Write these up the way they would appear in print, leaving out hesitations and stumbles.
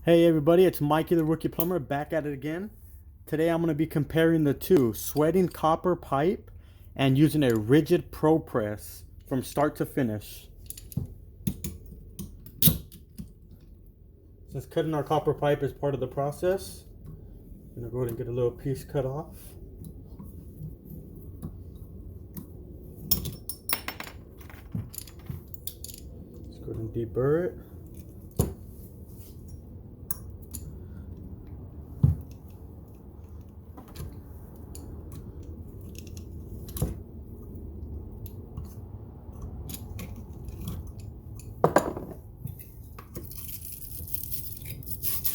Hey everybody, it's Mikey the Rookie Plumber back at it again. Today I'm going to be comparing the two, sweating copper pipe and using a rigid pro press from start to finish. Since cutting our copper pipe is part of the process, I'm going to go ahead and get a little piece cut off. Let's go ahead and deburr it.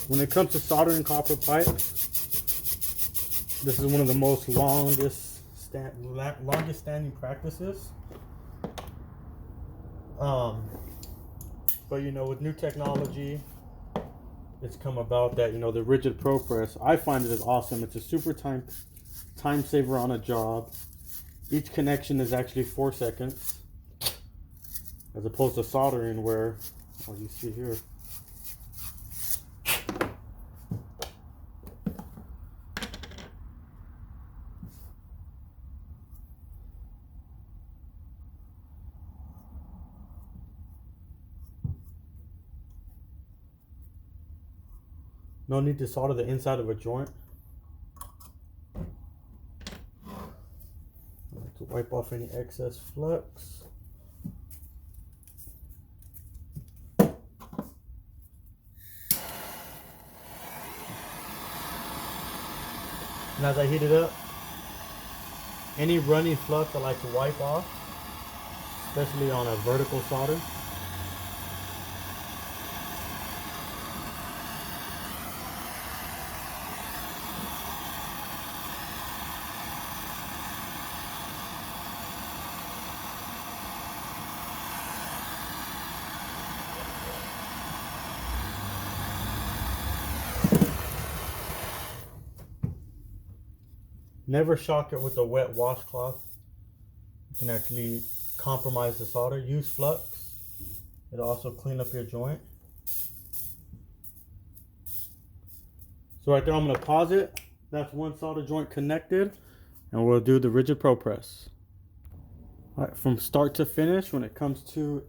When it comes to soldering copper pipe, this is one of the most longest standing practices. But with new technology, it's come about that the rigid pro press. I find it is awesome. It's a super time saver on a job. Each connection is actually 4 seconds, as opposed to soldering where, as you see here, no need to solder the inside of a joint. I like to wipe off any excess flux. And as I heat it up, any running flux I like to wipe off, especially on a vertical solder. Never shock it with a wet washcloth. You can actually compromise the solder. Use flux. It'll also clean up your joint. So right there, I'm going to pause it. That's one solder joint connected, and we'll do the rigid pro press. All right, from start to finish, when it comes to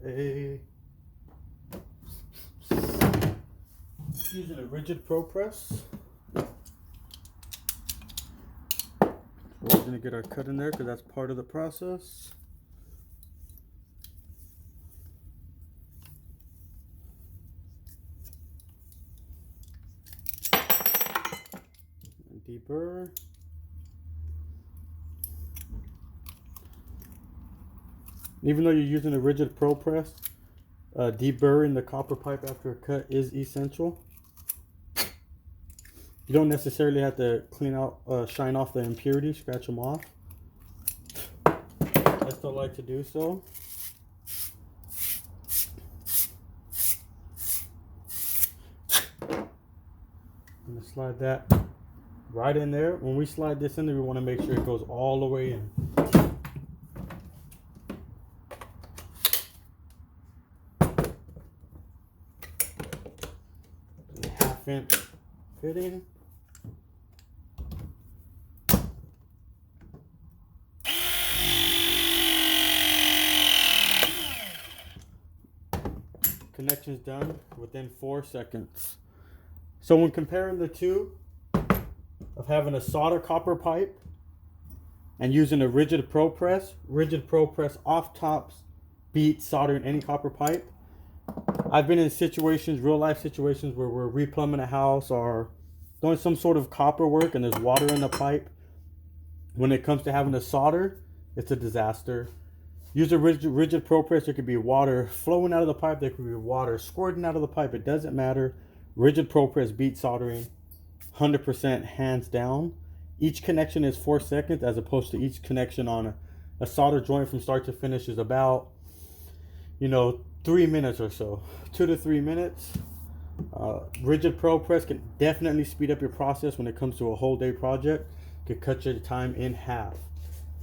using a rigid pro press, we're going to get our cut in there because that's part of the process. And deburr. Even though you're using a rigid pro press, deburring the copper pipe after a cut is essential. You don't necessarily have to clean out, shine off the impurities, scratch them off. I still like to do so. I'm going to slide that right in there. When we slide this in there, we want to make sure it goes all the way in. Half-inch fitting. Connection's done within 4 seconds. So when comparing the two of having a solder copper pipe and using a rigid pro press off tops beats soldering any copper pipe. I've been in situations, real life situations, where we're replumbing a house or doing some sort of copper work and there's water in the pipe. When it comes to having to solder, it's a disaster. Use a rigid pro press. There could be water flowing out of the pipe. There could be water squirting out of the pipe. It doesn't matter. Rigid pro press beats soldering 100% hands down. Each connection is 4 seconds, as opposed to each connection on a solder joint from start to finish is about 3 minutes or so, 2 to 3 minutes. Rigid pro press can definitely speed up your process when it comes to a whole day project. Could cut your time in half.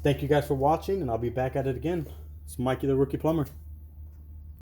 Thank you guys for watching, and I'll be back at it again. It's Mikey the Rookie Plumber.